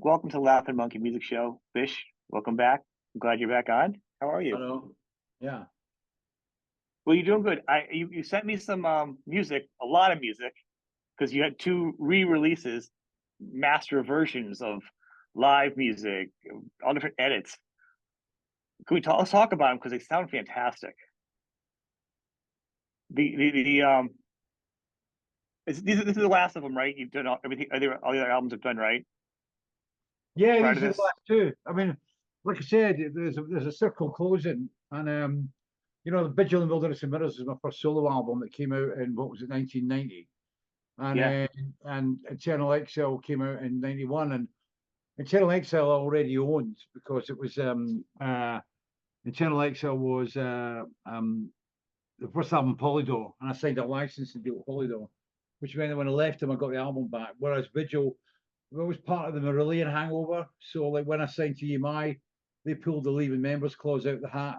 welcome to Laughing Monkey Music Show. Fish, welcome back. I'm glad you're back on. How are you? Hello. Yeah. Well, you're doing good. You sent me some music, a lot of music, because you had two re-releases, master versions of live music, all different edits. Can we talk? Let's talk about them because they sound fantastic. This is the last of them, right? You've done everything. All the other albums have done, right? Yeah, Prior these to are the this, last two. I mean, like I said, there's a circle closing, and the Vigil and Wilderness and Mirrors is my first solo album that came out in what was it, 1990, and yeah, and Eternal Exile came out in 91, and Eternal Exile I already owned because it was Eternal Exile was the first album Polydor, and I signed a licensing deal with Polydor, which meant that when I left them, I got the album back. Whereas Vigil, well, was part of the Marillion hangover. So, like when I signed to EMI, they pulled the leaving members clause out the hat,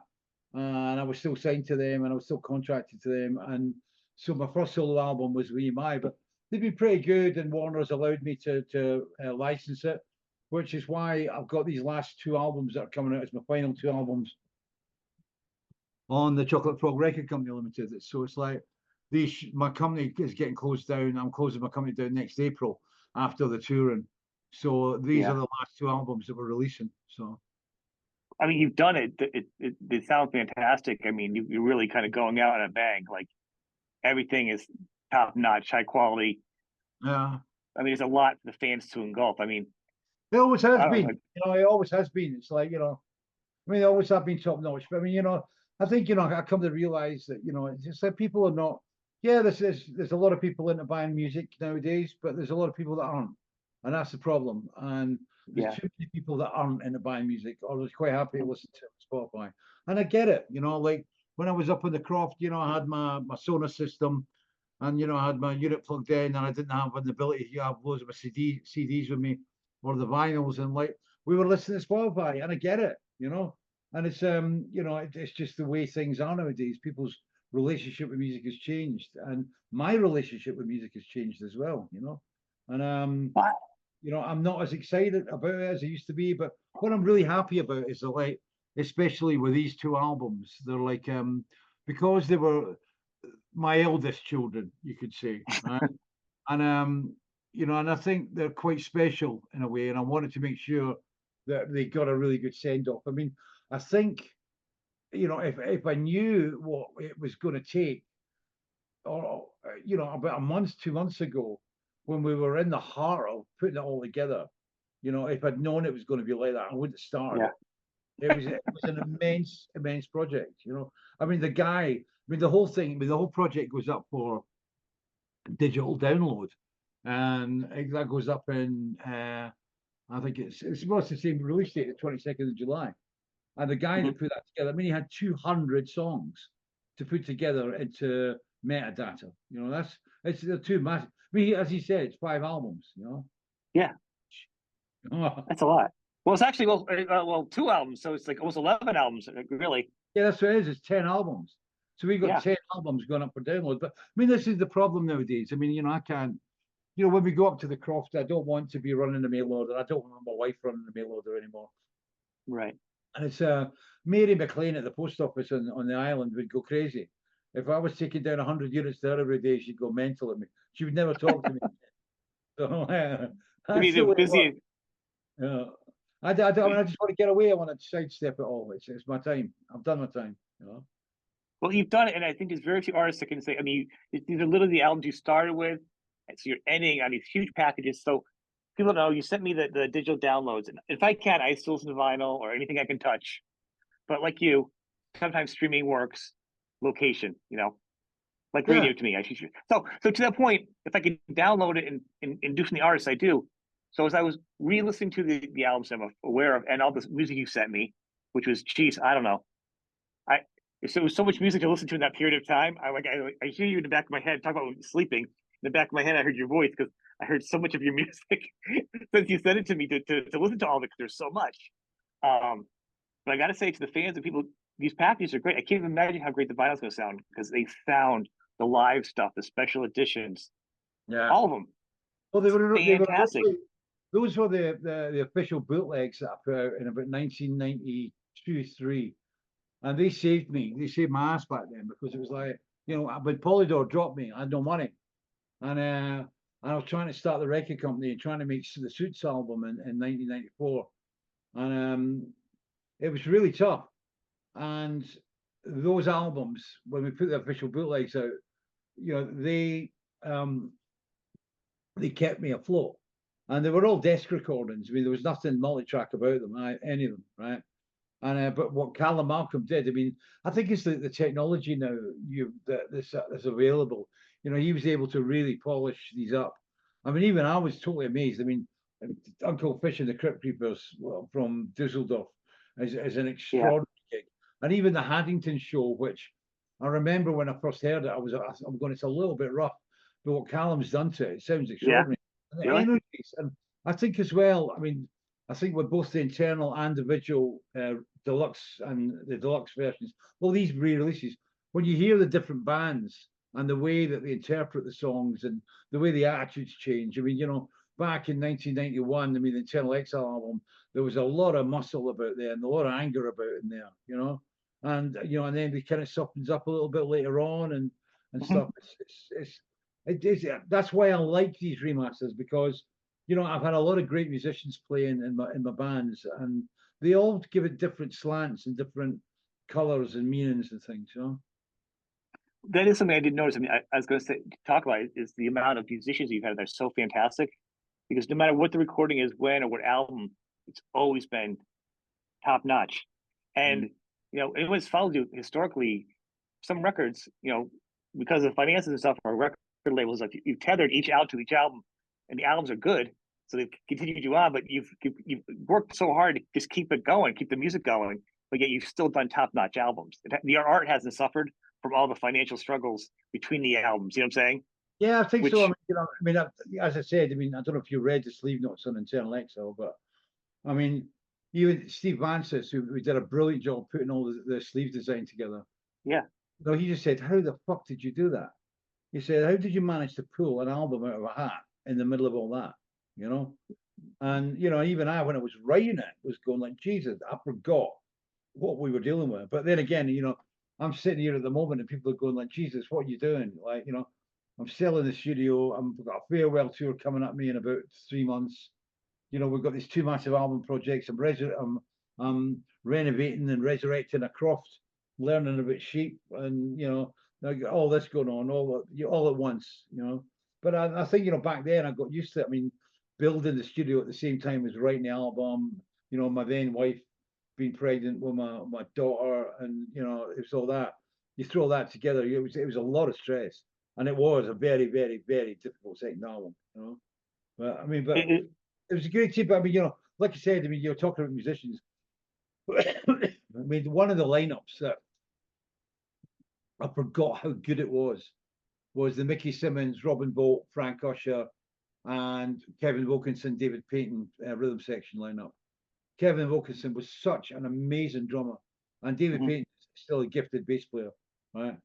and I was still signed to them, and I was still contracted to them. And so, my first solo album was with EMI, but they've been pretty good, and Warner's allowed me to license it, which is why I've got these last two albums that are coming out as my final two albums on the Chocolate Frog Record Company Limited. So it's like my company is getting closed down. I'm closing my company down next April after the touring. So these are the last two albums that we're releasing. So I mean, you've done it. They sound fantastic. I mean, you're really kind of going out on a bang. Like everything is top notch, high quality. yeah, I mean, there's a lot for the fans to engulf. I mean, it always has I don't been. know. It always has been. It's like I mean, they always have been top notch. But I mean, I think I come to realize that it's just that people are not. Yeah, there's a lot of people into buying music nowadays, but there's a lot of people that aren't, and that's the problem. And there's Yeah, too many people that aren't into buying music, or they're quite happy to listen to Spotify. And I get it. Like when I was up in the croft, I had my Sonos system, and I had my unit plugged in, and I didn't have an ability to have loads of my CDs with me or the vinyls, and like we were listening to Spotify, and I get it. And it's it's just the way things are nowadays. People's relationship with music has changed, and my relationship with music has changed as well. And I'm not as excited about it as I used to be, but what I'm really happy about is like, especially with these two albums, they're like because they were my eldest children, you could say, right? And and I think they're quite special in a way, and I wanted to make sure that they got a really good send off. I mean, I think if I knew what it was going to take, or about a month, 2 months ago, when we were in the heart of putting it all together, if I'd known it was going to be like that, I wouldn't have started yeah. it. It was an immense project. I mean, the whole thing, I mean, the whole project goes up for digital download, and that goes up in I think it's supposed to say release date, the 22nd of July. And the guy that Mhm. put that together, I mean, he had 200 songs to put together into metadata. It's the two massive. I mean, as he said, it's 5 albums. Yeah, Yeah, that's a lot. Well, it's actually two albums, so it's like almost 11 albums, really. that's what it is. It's 10 albums. So we got Yeah, 10 albums going up for download. But I mean, this is the problem nowadays. I mean, I can't. When we go up to the croft, I don't want to be running the mail order. I don't want my wife running the mail order anymore. right. And it's Mary McLean at the post office on the island would go crazy. If I was taking down 100 units there every day, she'd go mental at me. She would never talk to me. So I that's mean, the they're way it works. busy. Yeah. I mean, I just want to get away. I want to sidestep it all. It's my time. I've done my time. Well, you've done it, and I think there's very few artists that can say. I mean, these are literally the albums you started with, and so you're ending on these huge packages. So people know you sent me the digital downloads, and if I can, I still listen to vinyl or anything I can touch. But like you, sometimes streaming works. Location, like Yeah. radio to me. So to that point, if I can download it and do from the artists, I do. So as I was re-listening to the albums I'm aware of and all the music you sent me, which was, geez, I don't know. I There was so much music to listen to in that period of time. I hear you in the back of my head talk about sleeping. In the back of my head, I heard your voice because I heard so much of your music since you sent it to me to listen to all of it because there's so much. But I got to say to the fans and people, these packages are great. I can't even imagine how great the vinyl's going to sound because they sound the live stuff, the special editions, Yeah. all of them. Well, It's fantastic. those were the official bootlegs that I put out in about 1992, 3. And they saved me. They saved my ass back then, because it was like, when Polydor dropped me, I had no money. And I was trying to start the record company and trying to make the Suits album in 1994. And it was really tough. And those albums, when we put the official bootlegs out, they kept me afloat. And they were all desk recordings. I mean, there was nothing multi-track about them, any of them, right? And but what Callum Malcolm did, I mean, I think it's the technology now that's available. He was able to really polish these up. I mean, even I was totally amazed. I mean, Uncle Fish and the Crypt Keepers, from Dusseldorf is an extraordinary gig. And even the Haddington show, which I remember when I first heard it, I'm going, it's a little bit rough, but what Callum's done to it sounds extraordinary. And the energies, and I think as well, I mean, I think with both the internal and the Vigil deluxe and the deluxe versions, well, these re-releases, when you hear the different bands and the way that they interpret the songs and the way the attitudes change, I mean, back in 1991, I mean, the Internal Exile album, there was a lot of muscle about there and a lot of anger about in there, and and then it kind of softens up a little bit later on and stuff. That's why I like these remasters, because I've had a lot of great musicians playing in my bands, and they all give it different slants and different colors and meanings and things, That is something I didn't notice. I mean, I was going to talk about is the amount of musicians you've had that are so fantastic, because no matter what the recording is, when or what album, it's always been top notch. And anyone's followed you historically, some records, because of finances and stuff, or record labels, like you've tethered each out to each album, and the albums are good, so they've continued you on. But you've worked so hard to just keep it going, keep the music going, but yet you've still done top notch albums. Your art hasn't suffered from all the financial struggles between the albums. You know what I'm saying? Yeah, I think so. I mean, as I said, I mean, I don't know if you read the sleeve notes on Internal Exile, but I mean, even Steve Vances, who did a brilliant job putting all the sleeve design together. Yeah. No, he just said, "How the fuck did you do that?" He said, "How did you manage to pull an album out of a hat in the middle of all that?" And even I, when I was writing it, was going like, "Jesus, I forgot what we were dealing with." But then again, I'm sitting here at the moment, and people are going like, "Jesus, what are you doing?" Like, I'm still in the studio. I've got a farewell tour coming at me in about 3 months. We've got these 2 massive album projects. I'm renovating and resurrecting a croft, learning about sheep, and all this going on all at once. But I think back then I got used to it. I mean, building the studio at the same time as writing the album. My then wife being pregnant with my daughter, and it was all that. You throw that together, it was a lot of stress, and it was a very, very, very difficult second album. But I mean, it was a great team. But I mean, like I said, I mean, you're talking about musicians. I mean, one of the lineups that I forgot how good it was the Mickey Simmons, Robin Bolt, Frank Usher, and Kevin Wilkinson, David Payton rhythm section lineup. Kevin Wilkinson was such an amazing drummer, and David Payton is still a gifted bass player, right?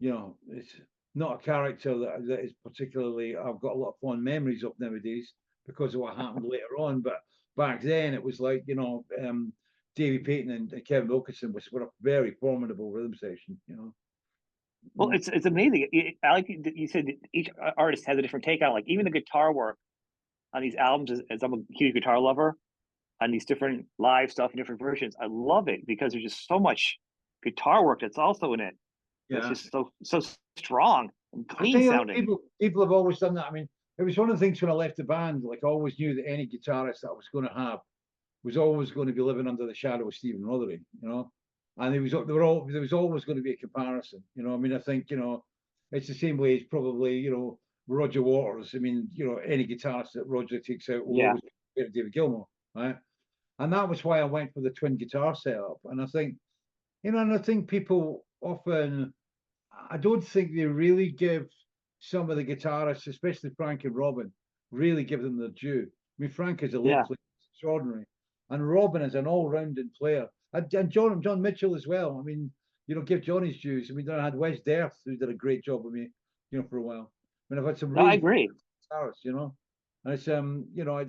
It's not a character that is particularly I've got a lot of fond memories of nowadays because of what happened later on. But back then it was like, David Payton and Kevin Wilkinson were a very formidable rhythm section, Well, it's amazing. I like you said each artist has a different take on it. Like even the guitar work on these albums, as I'm a huge guitar lover, on these different live stuff and different versions, I love it because there's just so much guitar work that's also in it. Yeah. It's just so strong and clean sounding. People have always done that. I mean, it was one of the things when I left the band, like I always knew that any guitarist that I was going to have was always going to be living under the shadow of Stephen Rothery, and there was always going to be a comparison, I mean, I think, it's the same way as probably, Roger Waters. I mean, any guitarist that Roger takes out will always be David Gilmour, right? And that was why I went for the twin guitar setup. And I think, and I think people often, I don't think they really give some of the guitarists, especially Frank and Robin, really give them their due. I mean, Frank is a lead player, extraordinary, and Robin is an all-rounded player, and John Mitchell as well. I mean, give John his dues. I mean, I had Wes Derth, who did a great job with me, for a while. I mean, I've had some really I agree. guitarists, and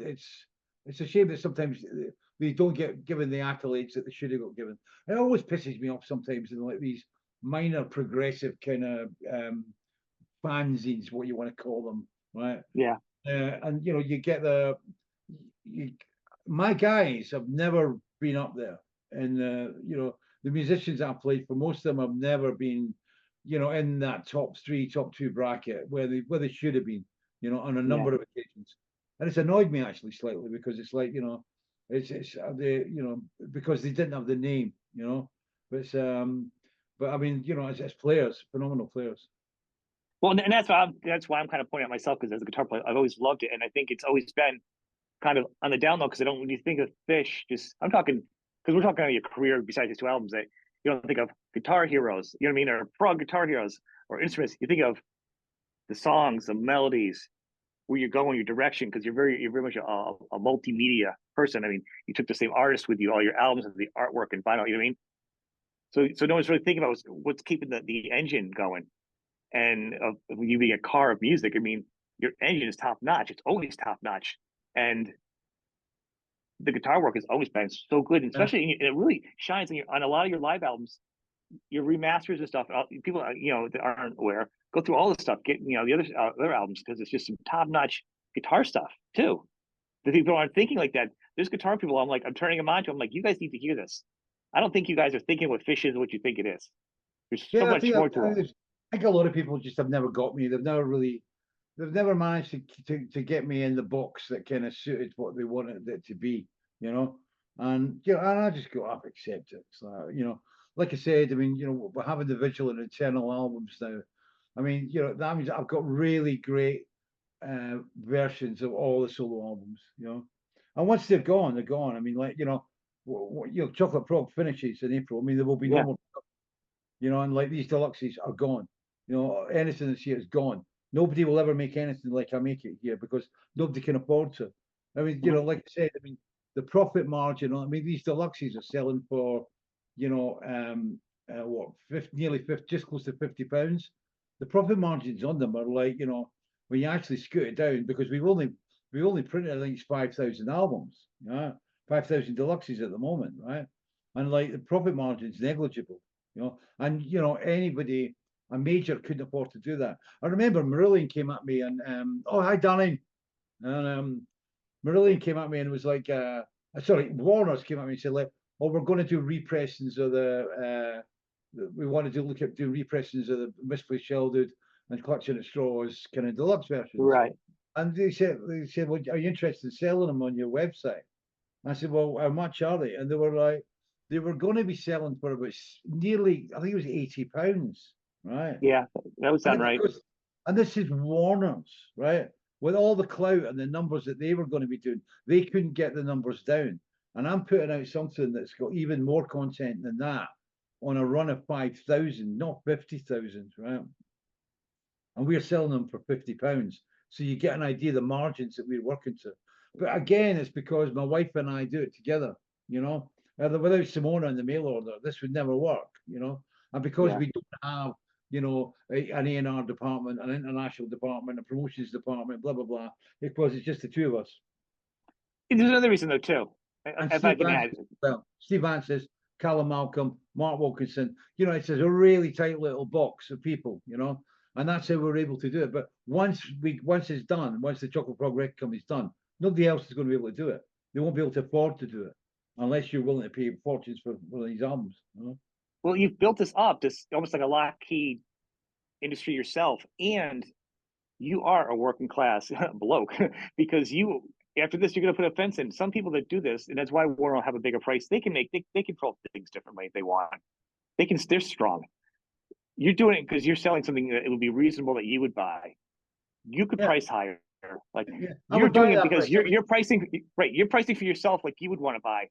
it's It's a shame that sometimes they don't get given the accolades that they should have got given. It always pisses me off sometimes in like these minor progressive kind of fanzines, what you want to call them, right? Yeah. And you know, you get you, my guys have never been up there, and you know, the musicians I've played for, most of them have never been, you know, in that top three, top two bracket where they should have been, you know, on a Yeah. number of occasions. And it's annoyed me actually slightly because it's like, you know, it's they, you know, because they didn't have the name, you know. But I mean, you know, as players, phenomenal players. Well, and that's why I'm kind of pointing at myself, because as a guitar player, I've always loved it, and I think it's always been kind of on the down low, because I don't, when you think of Fish, just I'm talking, because we're talking about your career besides these two albums, that you don't think of guitar heroes, you know what I mean, or prog guitar heroes or instruments. You think of the songs, the melodies, where you're going, your direction, because you're very much a multimedia person. I mean, you took the same artist with you, all your albums and the artwork and vinyl. You know what I mean? So no one's really thinking about what's keeping the engine going, and of you being a car of music. I mean, your engine is top notch. It's always top notch, and the guitar work has always been so good, and Yeah. especially it really shines on a lot of your live albums, your remasters and stuff. People, you know, that aren't aware, go through all the stuff, get, you know, the other albums, because it's just some top notch guitar stuff too. The people aren't thinking like that. There's guitar people, I'm turning them on to. I'm like, you guys need to hear this. I don't think you guys are thinking what Fish is what you think it is. There's so Yeah, much more to it. I think a lot of people just have never got me. They've never managed to get me in the box that kind of suited what they wanted it to be, you know. And you know, and I just go up, accept it. So, you know, like I said, I mean, you know, we're having the Vigil and Eternal albums now. I mean, you know, that means I've got really great versions of all the solo albums, you know. And once they're gone, they're gone. I mean, like, you know, you know, Chocolate Prog finishes in April. I mean, there will be no Yeah. more, you know, and like these deluxes are gone. You know, anything that's here is gone. Nobody will ever make anything like I make it here because nobody can afford to. I mean, you know, like I said, I mean, the profit margin. I mean, these deluxes are selling for, you know, what, 50, nearly 50, just close to £50. The profit margins on them are like, you know, when you actually scoot it down, because we only printed, I think it's 5,000 albums, yeah, 5,000 deluxes at the moment, right? And like the profit margin's negligible, you know, and you know, anybody, a major couldn't afford to do that. I remember Marillion came at me and oh, hi darling. And Marillion came at me and was like sorry, Warner's came at me and said, like, oh, we're going to do repressings of the we wanted to look at do repressings of the Misplaced Childhood and Clutching at Straws kind of deluxe versions. Right. And they said, well, are you interested in selling them on your website? I said, well, how much are they? And they were like, they were going to be selling for about nearly, I think it was £80, right? Yeah, that would sound right. And this is Warner's, right? With all the clout and the numbers that they were going to be doing, they couldn't get the numbers down. And I'm putting out something that's got even more content than that on a run of 5,000, not 50,000, right? And we're selling them for £50. So you get an idea of the margins that we're working to. But again, it's because my wife and I do it together, you know. Without Simona in the mail order, this would never work, you know. And because we don't have, you know, an A&R department, an international department, a promotions department, blah, blah, blah, because it's just the two of us. There's another reason though too. And If I can add, Steve Vance, Callum Malcolm, Mark Wilkinson, you know, it's a really tight little box of people, you know, and that's how we're able to do it. But once it's done, once the Chocolate Prog record company is done, nobody else is going to be able to do it. They won't be able to afford to do it unless you're willing to pay fortunes for one of these albums. You know? well, you've built this up, this almost like a lock-key industry yourself, and you are a working class bloke because you, after this, you're going to put a fence in. Some people that do this, and that's why Warner will have a bigger price. They control things differently if they want. They're strong. You're doing it because you're selling something that it would be reasonable that you would buy. You could price higher. Like you're doing it because you're pricing right. You're pricing for yourself like you would want to buy.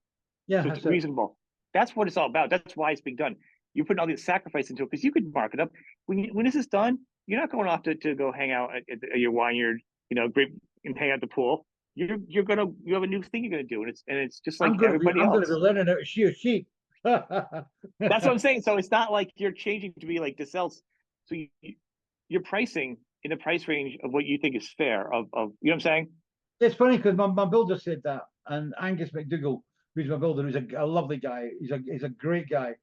Yeah, so it's reasonable. That's what it's all about. That's why it's being done. You're putting all this sacrifice into it because you could mark it up. When this is done, you're not going off to go hang out at your vineyard, you know, great, and hang out at the pool. You have a new thing you're gonna do, and it's just like everybody else. I'm going to be learning how to shear sheep. That's what I'm saying. So it's not like you're changing to be like this else. So you're pricing in the price range of what you think is fair. Of you know what I'm saying? It's funny because my builder said that. And Angus McDougall, who's my builder, who's a lovely guy. He's a great guy,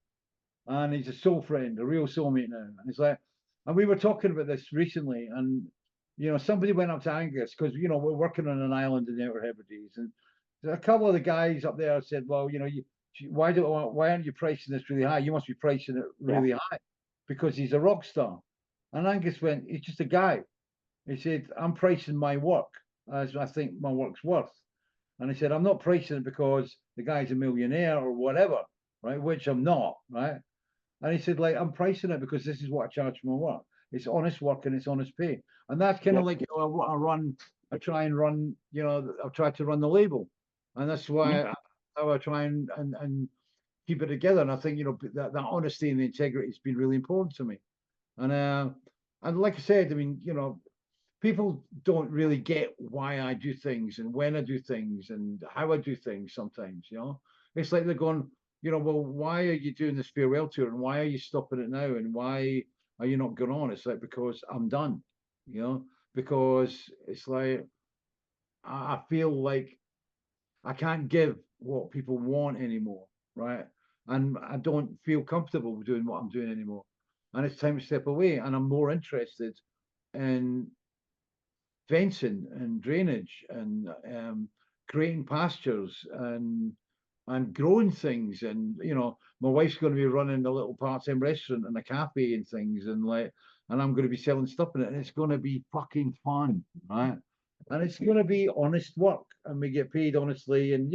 and he's a soul friend, a real soulmate now. And it's like, and we were talking about this recently, and somebody went up to Angus because we're working on an island in the Outer Hebrides, and a couple of the guys up there said, well, why aren't you pricing this really high? You must be pricing it really high because he's a rock star. And Angus went, he's just a guy. He said, I'm pricing my work as I think my work's worth. And he said, I'm not pricing it because the guy's a millionaire or whatever, right? Which I'm not, right? And he said, like, I'm pricing it because this is what I charge for my work. It's honest work and it's honest pay. And that's kind of like I try and run, I've tried to run the label. And that's why how I try and keep it together. And I think, that honesty and the integrity has been really important to me. And like I said, I mean, people don't really get why I do things and when I do things and how I do things sometimes, It's like they're going, well, why are you doing this farewell tour and why are you stopping it now and why are you not going on? It's like, because I'm done, because it's like, I feel like I can't give what people want anymore, right? And I don't feel comfortable doing what I'm doing anymore. And it's time to step away. And I'm more interested in fencing and drainage and creating pastures and growing things. And my wife's going to be running a little part-time restaurant and a cafe and things, and I'm going to be selling stuff in it, and it's going to be fucking fun, right? And it's going to be honest work, and we get paid honestly. And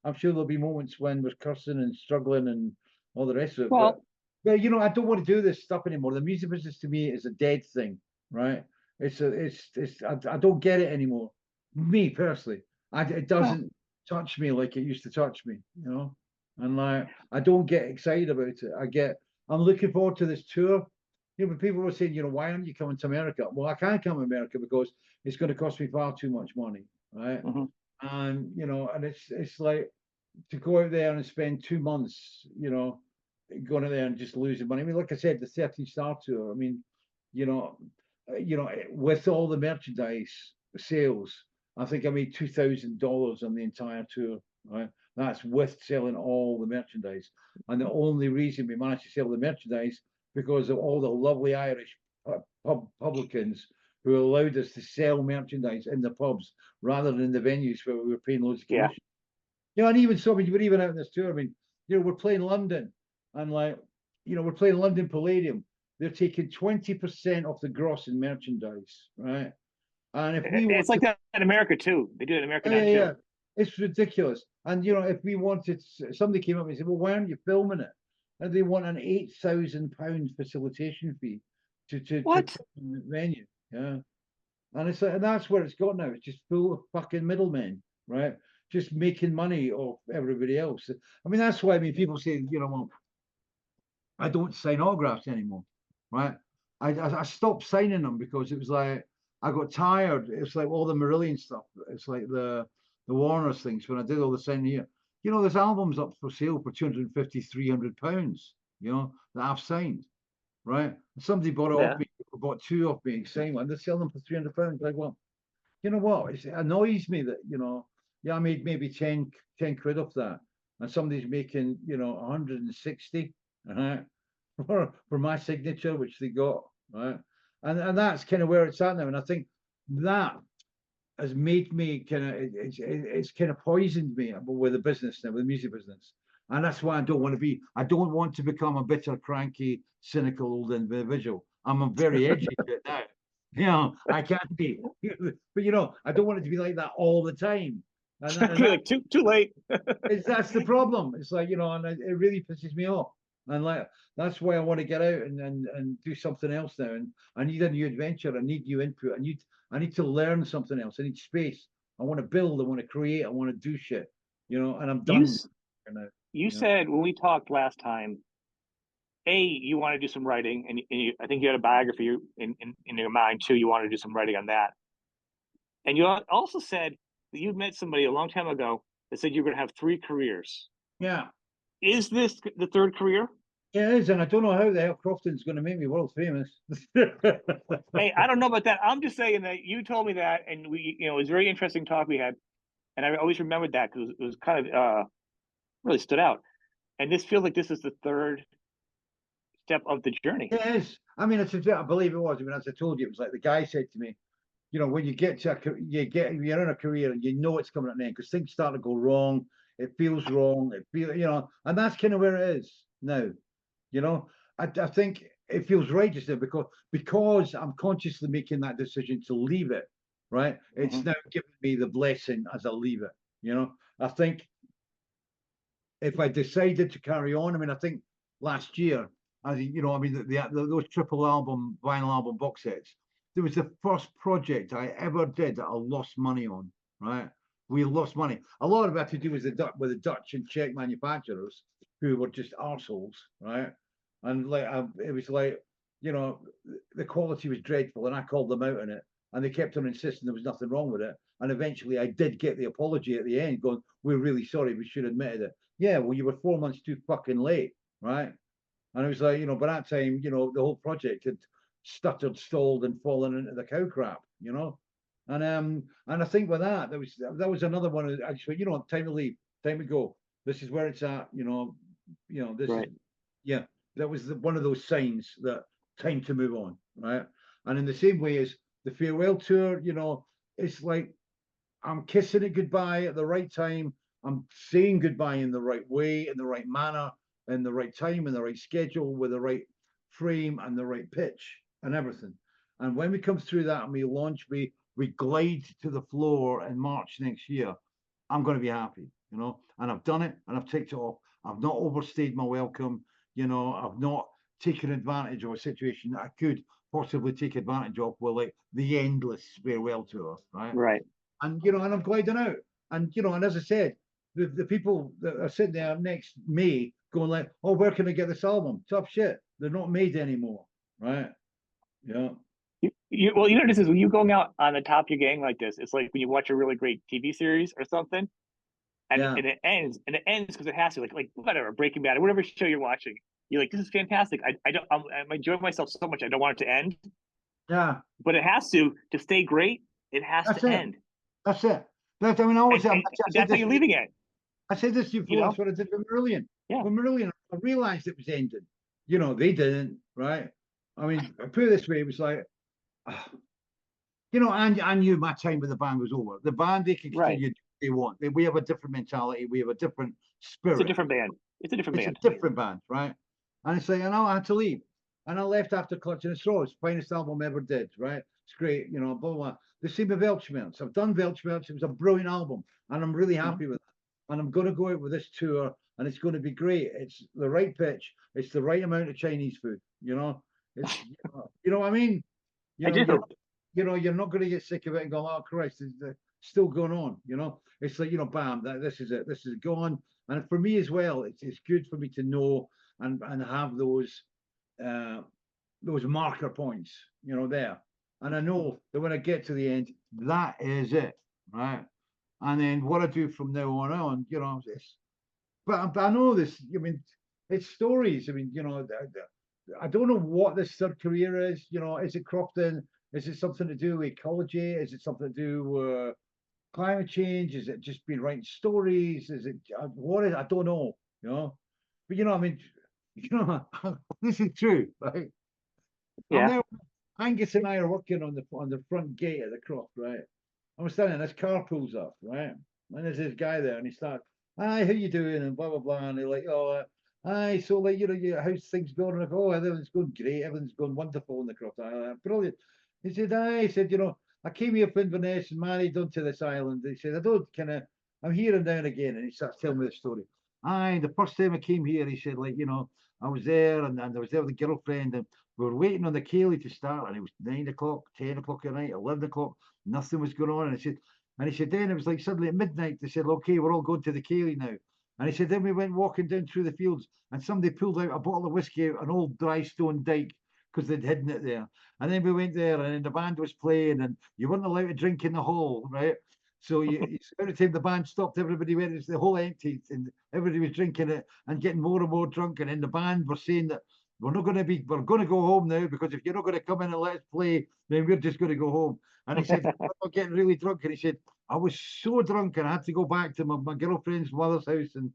I'm sure there'll be moments when we're cursing and struggling and all the rest of it. Well, but I don't want to do this stuff anymore. The music business to me is a dead thing, right? I don't get it anymore. Me personally, it doesn't touch me like it used to touch me, And like, I don't get excited about it. I'm looking forward to this tour. But people were saying, why aren't you coming to America? Well, I can't come to America because it's going to cost me far too much money, right? And and it's like to go out there and spend 2 months, going out there and just losing money. I mean, like I said, the 13 Star Tour. I mean, with all the merchandise sales, I think I made $2,000 on the entire tour, right? That's with selling all the merchandise. And the only reason we managed to sell the merchandise because of all the lovely Irish publicans who allowed us to sell merchandise in the pubs rather than in the venues where we were paying loads of commission. And even so, I mean, we're even out in this tour. I mean, we're playing London, and we're playing London Palladium. They're taking 20% off the gross in merchandise, right? And if it's like that in America too. They do it in America now too. Yeah, it's ridiculous. And if we wanted, somebody came up and said, "Well, why aren't you filming it?" And they want an £8,000 facilitation fee to the venue, yeah. And it's and that's where it's got now. It's just full of fucking middlemen, right? Just making money off everybody else. I mean, that's why people say, well, I don't sign autographs anymore, right? I stopped signing them because it was like I got tired. It's like all the Marillion stuff. It's like the Warner's things when I did all the signing here. There's albums up for sale for £250, £300, that I've signed, right? Somebody bought it off me, bought two off me, signed one. They're selling them for £300. Like, well, you know what? It annoys me that, I made maybe 10 quid off that. And somebody's making, 160, right? For my signature, which they got, right? And that's kind of where it's at now. And I think that has made me it's kind of poisoned me with the business now, with the music business. And that's why I don't want to become a bitter, cranky, cynical old individual. I'm very edgy now. I can't be, but I don't want it to be like that all the time. And too late. That's the problem. It's like, and it really pisses me off. And like, that's why I want to get out and do something else now. And I need a new adventure. I need new input. I need to learn something else. I need space. I want to build. I want to create. I want to do shit. And I'm done. You said when we talked last time, you want to do some writing, and I think you had a biography in your mind too. You want to do some writing on that. And you also said that you met somebody a long time ago that said you're going to have 3 careers. Yeah. Is this the 3rd career? Yeah, it is, and I don't know how the hell Crofton's going to make me world famous. Hey, I don't know about that. I'm just saying that you told me that, and we, it was a very interesting talk we had. And I always remembered that because it was kind of really stood out. And this feels like this is the third step of the journey. It is. I mean, I believe it was. I mean, as I told you, it was like the guy said to me, you know, when you get to you're in a career and you know it's coming at an end because things start to go wrong. It feels wrong. It feels, you know, and that's kind of where it is now. You know, I think it feels right just now because I'm consciously making that decision to leave it. Right. It's now giving me the blessing as I leave it. You know, I think if I decided to carry on, I mean, I think last year, as you know, I mean, those triple album, vinyl album box sets, it was the first project I ever did that I lost money on, right? We lost money. A lot of it had to do with the Dutch and Czech manufacturers who were just arseholes, right? And like, it was like, you know, the quality was dreadful, and I called them out on it, and they kept on insisting there was nothing wrong with it. And eventually, I did get the apology at the end, going, "We're really sorry. We should have admitted it." Yeah, well, you were 4 months too fucking late, right? And it was like, you know, by that time, you know, the whole project had stuttered, stalled, and fallen into the cow crap, you know. And I think with that, that was another one. I just went, you know, time to leave, time to go. This is where it's at, you know. This Right. is, yeah. That was one of those signs that time to move on, right? And in the same way as the farewell tour, you know, it's like I'm kissing it goodbye at the right time. I'm saying goodbye in the right way, in the right manner, in the right time, in the right schedule, with the right frame and the right pitch and everything. And when we come through that and we launch, we glide to the floor in March next year, I'm going to be happy, you know. And I've done it and I've ticked it off. I've not overstayed my welcome, you know. I've not taken advantage of a situation that I could possibly take advantage of with like the endless farewell tour, right? Right. And you know, and I'm gliding out. And you know, and as I said, the people that are sitting there next May going like, "Oh, where can I get this album?" Tough shit. They're not made anymore, right? Yeah. Well, you know, this is when you're going out on the top of your game like this. It's like when you watch a really great TV series or something, and Yeah. it ends because it has to, like whatever, Breaking Bad or whatever show you're watching. You're like, this is fantastic. I'm enjoying myself so much. I don't want it to end, Yeah. but it has to stay great. It has That's to it. end, That's it. That's, I mean, I always and, say, and I said that's how this. you're leaving it. I said this to you You before. know? That's what I did with Marillion. Yeah. With Marillion, I realized it was ending. You know, they didn't, right? I mean, I put it this way: it was like, you know, I knew my time with the band was over. The band, they can Right. continue what they want. We have a different mentality. We have a different spirit. It's a different band. It's a different band. It's a different band, right? And it's like, and I had to leave. And I left after Clutching the Straws, finest album I ever did, right? It's great, you know, blah, blah, blah. The same with Weltschmerz. I've done Weltschmerz. It was a brilliant album. And I'm really happy with it. And I'm going to go out with this tour, and it's going to be great. It's the right pitch. It's the right amount of Chinese food, you know? It's, you know what I mean? You I know, do. you're not going to get sick of it and go, "Oh Christ, it's still going on." You know, it's like, you know, bam, this is it. This is gone. And for me as well, it's good for me to know and have uh, those marker points, you know, there. And I know that when I get to the end, that is it, right? And then what I do from now on, you know, but I know this. I mean, it's stories. I mean, you know, I don't know what this third career is. You know, is it crofting? Is it something to do with ecology? Is it something to do with climate change? Is it just been writing stories? Is it what is? I don't know. You know, but you know, I mean, you know, this is true, right? I'm Yeah. there. Angus and I are working on the front gate of the croft, right? I'm standing. This car pulls up, right? And there's this guy there, and he starts, "Hi, how you doing?" And blah blah blah. And they're like, "Oh, hi, so like, you know, how's things going?" And I go, "Oh, everything's going great. Everything's going wonderful in the croft." Brilliant. He said, "Hi," he said, "You know, I came here from Inverness and married onto this island." He said, "I don't kind of, I'm here and down again." And he starts telling me the story. Aye, the first time I came here, he said, like, you know, I was there and I was there with a girlfriend and we were waiting on the Kayleigh to start, and it was 9 o'clock, 10 o'clock at night, 11 o'clock, nothing was going on. And he said, then it was like suddenly at midnight, they said, "Okay, we're all going to the Kayleigh now." And he said, then we went walking down through the fields, and somebody pulled out a bottle of whiskey out an old dry stone dike because they'd hidden it there. And then we went there, and then the band was playing, and you weren't allowed to drink in the hall, right? So every time the band stopped, everybody went, it's the whole empty, and everybody was drinking it and getting more and more drunk. And then the band were saying that we're going to go home now, because if you're not going to come in and let us play, then we're just going to go home. And he said, "We're not getting really drunk." And he said, I was so drunk and I had to go back to my girlfriend's mother's house. And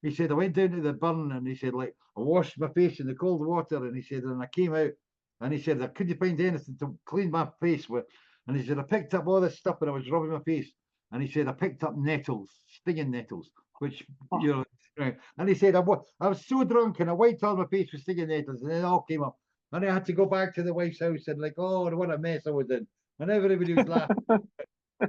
he said, I went down to the burn and he said, like, I washed my face in the cold water. And he said, and I came out and he said, I couldn't find anything to clean my face with. And he said, I picked up all this stuff and I was rubbing my face. And he said, I picked up nettles, stinging nettles, which, you know, right. And he said, I was so drunk and I wiped all my face with stinging nettles and it all came up. And I had to go back to the wife's house and like, oh, what a mess I was in. And everybody was laughing.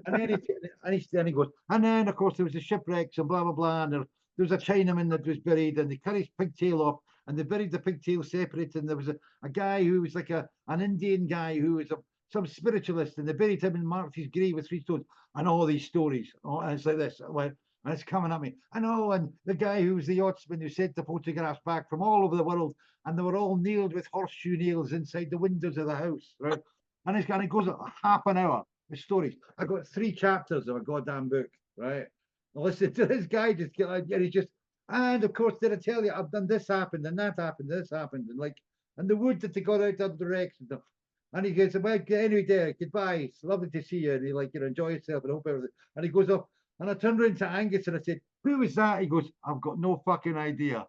And then he goes, and then of course there was the shipwrecks and blah blah blah, and there was a Chinaman that was buried, and they cut his pigtail off, and they buried the pigtail separate, and there was a guy who was like an Indian guy who was some spiritualist, and they buried him and marked his grave with 3 stones, and all these stories. Oh, and it's like this, and it's coming at me. I know, and the guy who was the yachtsman who sent the photographs back from all over the world, and they were all nailed with horseshoe nails inside the windows of the house, right? And it goes half an hour. Stories. I got 3 chapters of a goddamn book, right? Listen to this guy and of course, did I tell you I've done this happened and that happened, this happened, and the wood that they got out of the wrecks and stuff. And he goes, well, anyway, Derek, goodbye. It's lovely to see you. And he enjoy yourself and hope everything. And he goes off. And I turned around to Angus and I said, who was that? He goes, I've got no fucking idea.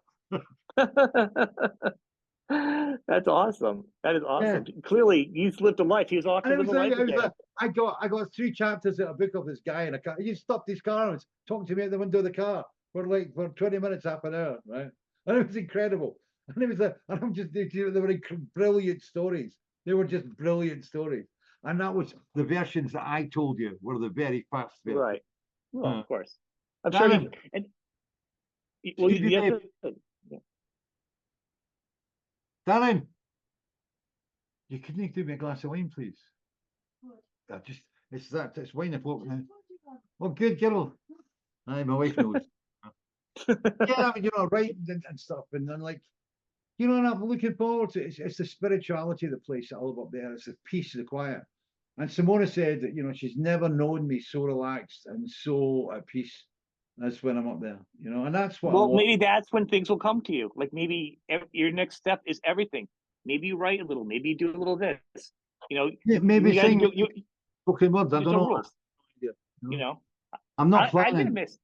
That's awesome. That is awesome. Yeah. Clearly, he's lived a life. He was off to live a life. I got 3 chapters out of a book of this guy in a car. He stopped his car and was talking to me at the window of the car for 20 minutes, half an hour, right? And it was incredible. And it was and I'm just, they were brilliant stories. They were just brilliant stories. And that was the versions that I told you were the very first versions. Right. Well, of course. I'm sure. Darren, you couldn't do me a glass of wine, please? It's wine o'clock now. Well, good girl. Aye, my wife knows. Yeah, I mean, writing and stuff, and then and I'm looking forward to it. It's the spirituality of the place I love up there. It's the peace, the quiet. And Simona said that she's never known me so relaxed and so at peace as when I'm up there. And that's what. Well, maybe that's when things will come to you. Like maybe your next step is everything. Maybe you write a little. Maybe you do a little of this. Yeah, maybe sing spoken words. I don't know. Yeah. I'm not planning. I'm gonna miss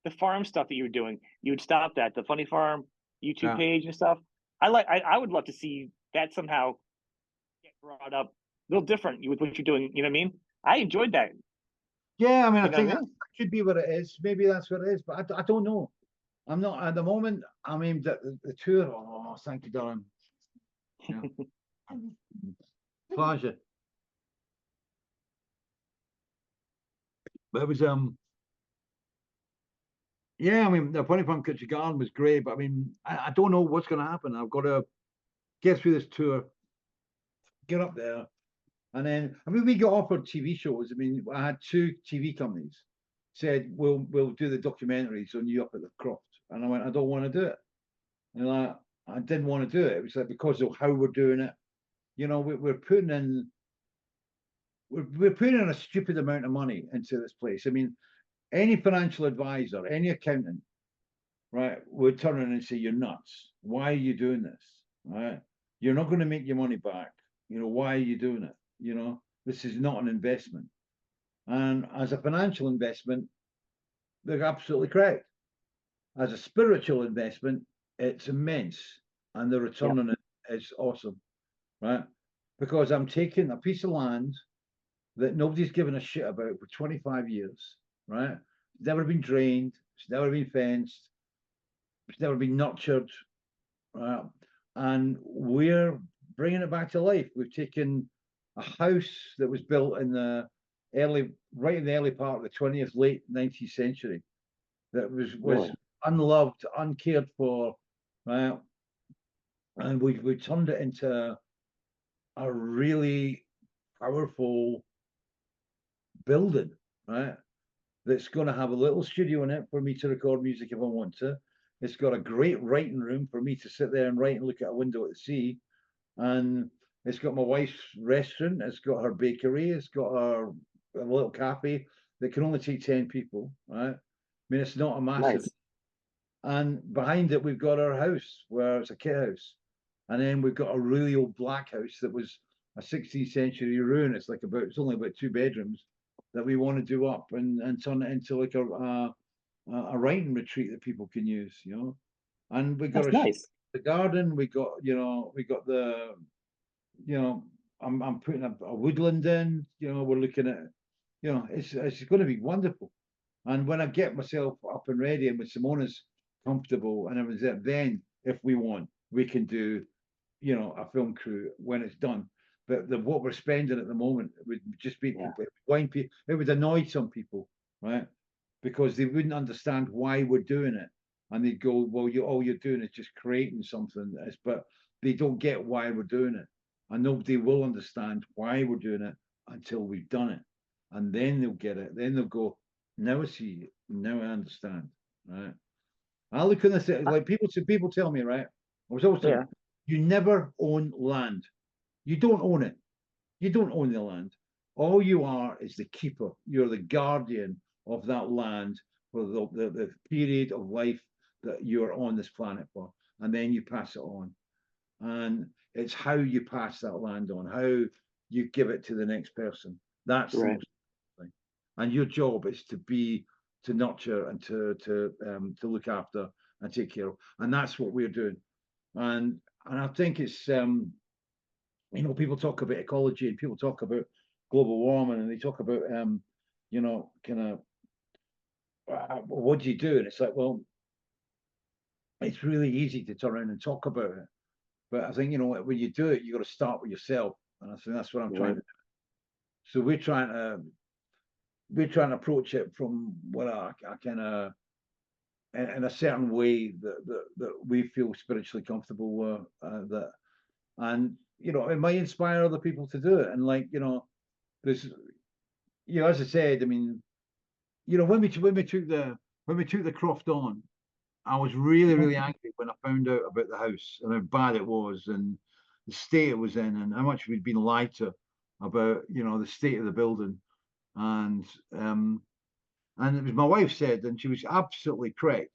the farm stuff that you were doing. You would stop that, the Funny Farm YouTube page and stuff. I would love to see that somehow get brought up a little different with what you're doing. You know what I mean? I enjoyed that. Yeah, I mean, I think that could be what it is. Maybe that's what it is, but I don't know. I'm not at the moment. I mean, the tour. Oh, thank you, darling. Yeah. Pleasure. But it was yeah, I mean, the Funny Farm Kitchen Garden was great, but I mean, I don't know what's going to happen. I've got to get through this tour, get up there, and then I mean, we got offered TV shows. I mean, I had 2 TV companies said we'll do the documentaries on you up at the Croft, and I went, I don't want to do it, and I didn't want to do it. It was because of how we're doing it. We're putting in a stupid amount of money into this place. I mean, any financial advisor, any accountant, right, would turn around and say, you're nuts. Why are you doing this? Right? You're not going to make your money back. Why are you doing it? This is not an investment. And as a financial investment, they're absolutely correct. As a spiritual investment, it's immense. And the return on it is awesome. Right? Because I'm taking a piece of land that nobody's given a shit about for 25 years. Right? It's never been drained. It's never been fenced. It's never been nurtured. Right? And we're bringing it back to life. We've taken a house that was built in the right in the early part of the 20th, late 19th century, that was unloved, uncared for, right? And we turned it into a really powerful building, right? That's going to have a little studio in it for me to record music if I want to. It's got a great writing room for me to sit there and write and look at a window at the sea. And it's got my wife's restaurant. It's got her bakery. It's got a little cafe that can only take 10 people, right? I mean, it's not a massive. Nice. And behind it, we've got our house where it's a kit house. And then we've got a really old black house that was a 16th century ruin. It's only about 2 bedrooms that we want to do up and turn it into like a writing retreat that people can use, you know. And we got That's nice. the garden. We got, you know, we got the, you know, I'm putting a woodland in. You know, we're looking at, you know, it's going to be wonderful. And when I get myself up and ready, and when Simona's comfortable and everything's there, then if we want, we can do, you know, a film crew when it's done. But what we're spending at the moment would just be it would annoy some people, right? Because they wouldn't understand why we're doing it, and they'd go, "Well, all you're doing is just creating something." But they don't get why we're doing it, and nobody will understand why we're doing it until we've done it, and then they'll get it. Then they'll go, "Now I see. Now I understand." Right? I look at this like people tell me, right? I was always told, you never own land. You don't own it. You don't own the land. All you are is the keeper. You're the guardian of that land for the period of life that you're on this planet for. And then you pass it on. And it's how you pass that land on, how you give it to the next person. That's the most thing. And your job is to nurture and to look after and take care of. And that's what we're doing. And I think it's you know, people talk about ecology and people talk about global warming and they talk about you know, kind of what do you do? And it's like, well, it's really easy to turn around and talk about it. But I think, you know, when you do it, you got to start with yourself. And I think that's what I'm trying to do. So we're trying to approach it from what I kind of in a certain way that we feel spiritually comfortable with, that, and you know, it might inspire other people to do it. And like, you know, there's, you know, as I said, I mean, you know, when we took the croft on, I was really angry when I found out about the house and how bad it was and the state it was in and how much we'd been lied to about, you know, the state of the building. And it was my wife said, and she was absolutely correct.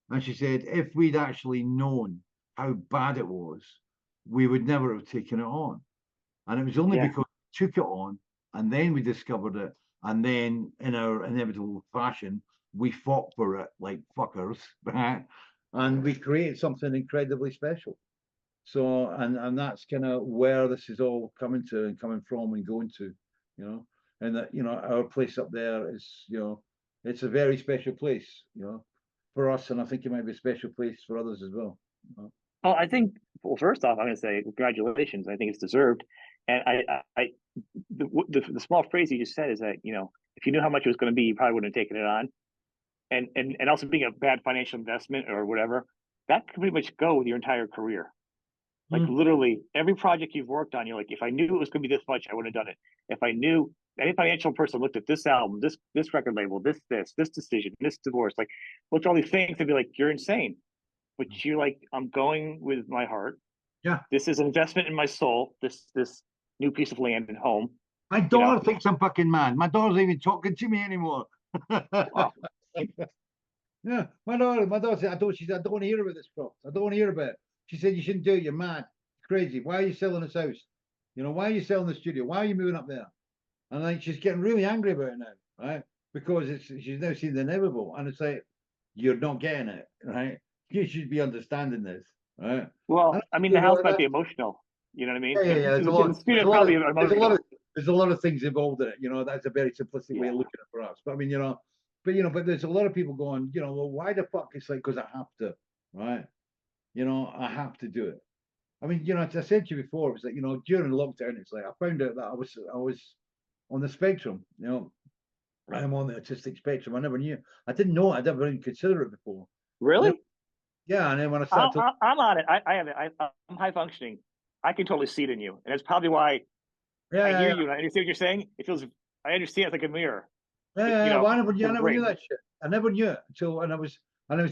And she said, if we'd actually known how bad it was, we would never have taken it on. And it was only because we took it on and then we discovered it. And then in our inevitable fashion, we fought for it like fuckers, right? And we created something incredibly special. So, and that's kind of where this is all coming to and coming from and going to, you know, and that, you know, our place up there is, you know, it's a very special place, you know, for us. And I think it might be a special place for others as well. You know? Oh, I think, well, first off, I'm going to say congratulations. I think it's deserved. And the small phrase you just said is that, you know, if you knew how much it was going to be, you probably wouldn't have taken it on. And also being a bad financial investment or whatever, that could pretty much go with your entire career. Like literally every project you've worked on, you're like, if I knew it was going to be this much, I would have done it. If I knew any financial person looked at this album, this record label, this decision, this divorce, like looked at all these things and be like, you're insane. But you're like, I'm going with my heart. Yeah. This is an investment in my soul, this new piece of land and home. My daughter thinks I'm fucking mad. My daughter's even talking to me anymore. Wow. Yeah, my daughter said, I don't want to hear about this crop. I don't want to hear about it. She said, you shouldn't do it. You're mad. It's crazy. Why are you selling this house? You know, why are you selling the studio? Why are you moving up there? And like, she's getting really angry about it now, right? Because she's now seen the inevitable. And it's like, you're not getting it, right? You should be understanding this, right? Well, I mean, the house might be emotional. You know what I mean? Yeah. There's a lot of things involved in it. You know, that's a very simplistic way of looking at it for us. But I mean, you know, but there's a lot of people going, you know, well, why the fuck? It's like, because I have to, right? You know, I have to do it. I mean, you know, as I said to you before, it was like, you know, during lockdown, it's like I found out that I was on the spectrum. You know, I'm on the autistic spectrum. I never knew. I didn't know it. I'd never even considered it before. Really? Yeah, and then when I started, I'm on it. I have it. I'm high functioning. I can totally see it in you, and it's probably why I hear you and I understand what you're saying. It feels. I understand it's like a mirror. Well, I never knew that shit. I never knew it until, and it was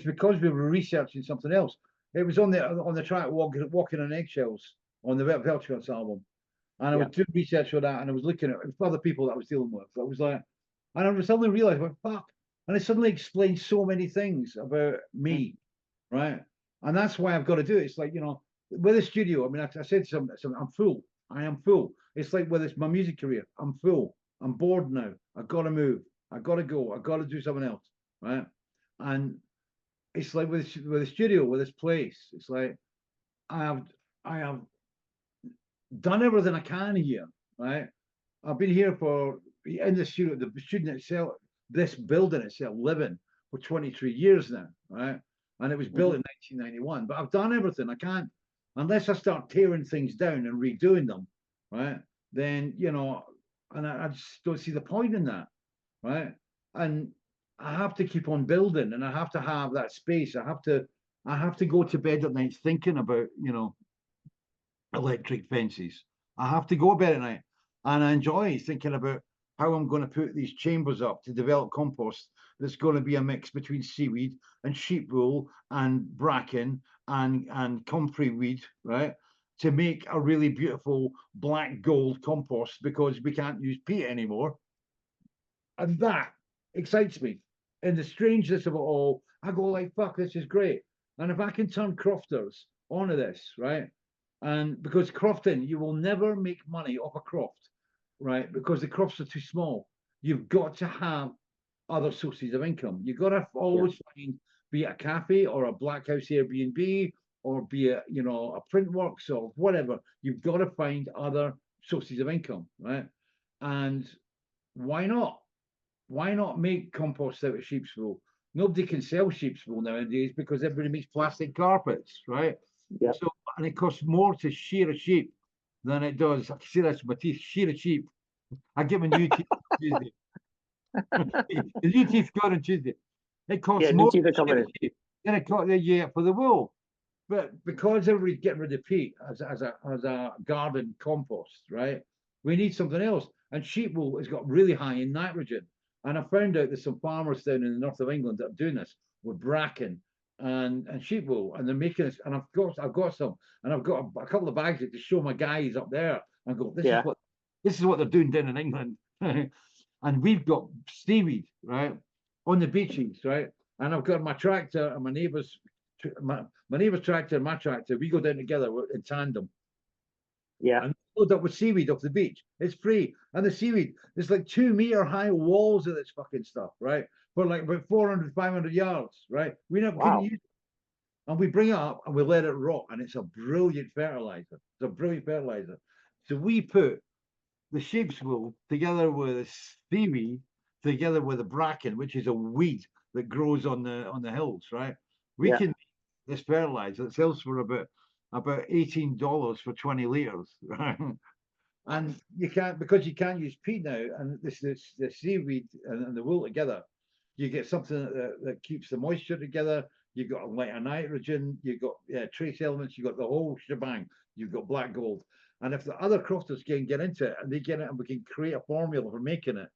because we were researching something else. It was on the track walking on eggshells on the Weltschmerz album, and I was doing research for that, and I was looking at other people that I was dealing with. So I was like, and I suddenly realized, well, fuck, and it suddenly explained so many things about me, right? And that's why I've got to do it. It's like, you know, with the studio. I mean, I said something. I'm full. I am full. It's like whether it's my music career, I'm full. I'm bored now. I've got to move. I've got to go. I've got to do something else, right? And it's like with the studio, with this place, it's like I have done everything I can here, right? I've been here in the student itself, this building itself, living for 23 years now, right? And it was built in 1991, but I've done everything I can. Unless I start tearing things down and redoing them, right? Then, and I just don't see the point in that, right? And I have to keep on building, and I have to have that space. I have to go to bed at night thinking about, electric fences. I have to go to bed at night, and I enjoy thinking about how I'm going to put these chambers up to develop compost that's going to be a mix between seaweed and sheep wool and bracken and comfrey weed, right? To make a really beautiful black gold compost, because we can't use peat anymore. And that excites me. In the strangeness of it all, I go like, fuck, this is great. And if I can turn crofters onto this, right? And because crofting, you will never make money off a croft, right? Because the crofts are too small. You've got to have other sources of income. You've got to always find, be it a cafe or a black house Airbnb, or be it, a print works or whatever. You've got to find other sources of income, right? And why not? Why not make compost out of sheep's wool? Nobody can sell sheep's wool nowadays because everybody makes plastic carpets, right? Yeah. So, and it costs more to shear a sheep than it does. I can see that's my teeth. Shear a sheep. I get my new teeth on Tuesday. The new teeth got on Tuesday. It costs new more teeth are coming in. than it costs for the wool. But because everybody's getting rid of peat as a garden compost, right? We need something else. And sheep wool has got really high in nitrogen. And I found out there's some farmers down in the north of England that are doing this with bracken and sheep wool, and they're making this. And I've got some, and I've got a couple of bags to show my guys up there and go, this is what they're doing down in England. And we've got seaweed, right, on the beaches, right? And I've got my tractor and my neighbour's tractor and my tractor. We go down together in tandem. Yeah. And load up with seaweed off the beach. It's free. And the seaweed, there's like 2-meter high walls of this fucking stuff, right? For like about 400, 500 yards, right? We never couldn't use it. And we bring it up and we let it rot. And it's a brilliant fertilizer. It's a brilliant fertilizer. So we put the sheep's wool together with the seaweed, together with the bracken, which is a weed that grows on the hills, right? We can make this fertilizer that sells for about $18 for 20 liters, right? And you can't, because you can't use peat now, and the seaweed and the wool together, you get something that keeps the moisture together. You've got a light of nitrogen, you've got trace elements, you've got the whole shebang, you've got black gold. And if the other crofters can get into it and they get it and we can create a formula for making it,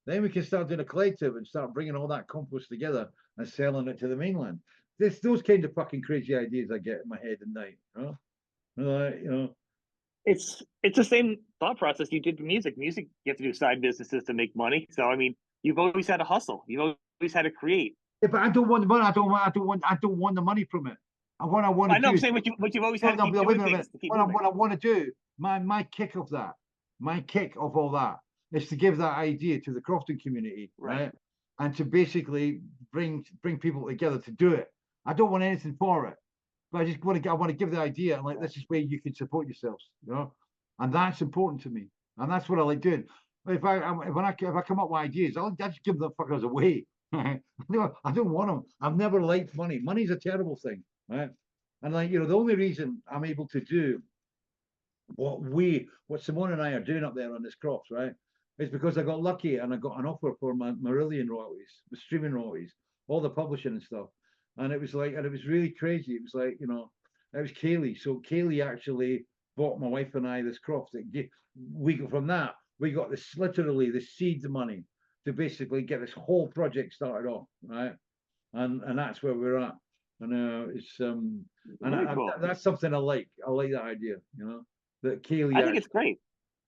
then we can start doing a collective and start bringing all that compost together and selling it to the mainland. Those kind of fucking crazy ideas I get in my head at night, It's the same thought process you did for music. Music, you have to do side businesses to make money. So I mean, you've always had to hustle. You've always had to create. Yeah, but I don't want the money. I don't want the money from it. What I want to do. I'm saying what you've always had to keep doing things to keep what I want to do, my kick of all that is to give that idea to the crofting community, right? And to basically bring people together to do it. I don't want anything for it, but I want to give the idea, and like, this is where you can support yourselves, and that's important to me, and that's what I like doing. If I come up with ideas, I'll just give the fuckers away. I don't want them. I've never liked money. Money's a terrible thing, right? And like, the only reason I'm able to do what Simone and I are doing up there on this crops, right, is because I got lucky and I got an offer for my Marillion royalties, the streaming royalties, all the publishing and stuff. And it was really crazy. It was like, it was Kayleigh. So Kayleigh actually bought my wife and I this croft. From that, we got literally the seed money to basically get this whole project started off, right? And that's where we're at. And it's cool. that's something I like. I like that idea, that Kayleigh. I think it's great.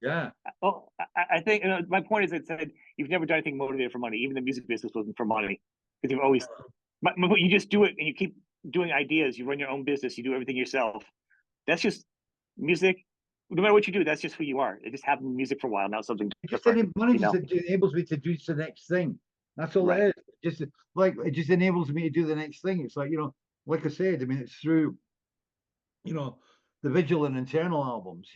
Yeah. Well, I think my point is, it said you've never done anything motivated for money. Even the music business wasn't for money, because you've always. But you just do it, and you keep doing ideas. You run your own business. You do everything yourself. That's just music. no matter what you do, that's just who you are. It just having music for a while, now something It just different, money you just know? enables me to do the next thing. That's all Right. it is. Just like it just enables me to do the next thing. It's like, like I said, I mean, it's through, the Vigil and internal albums,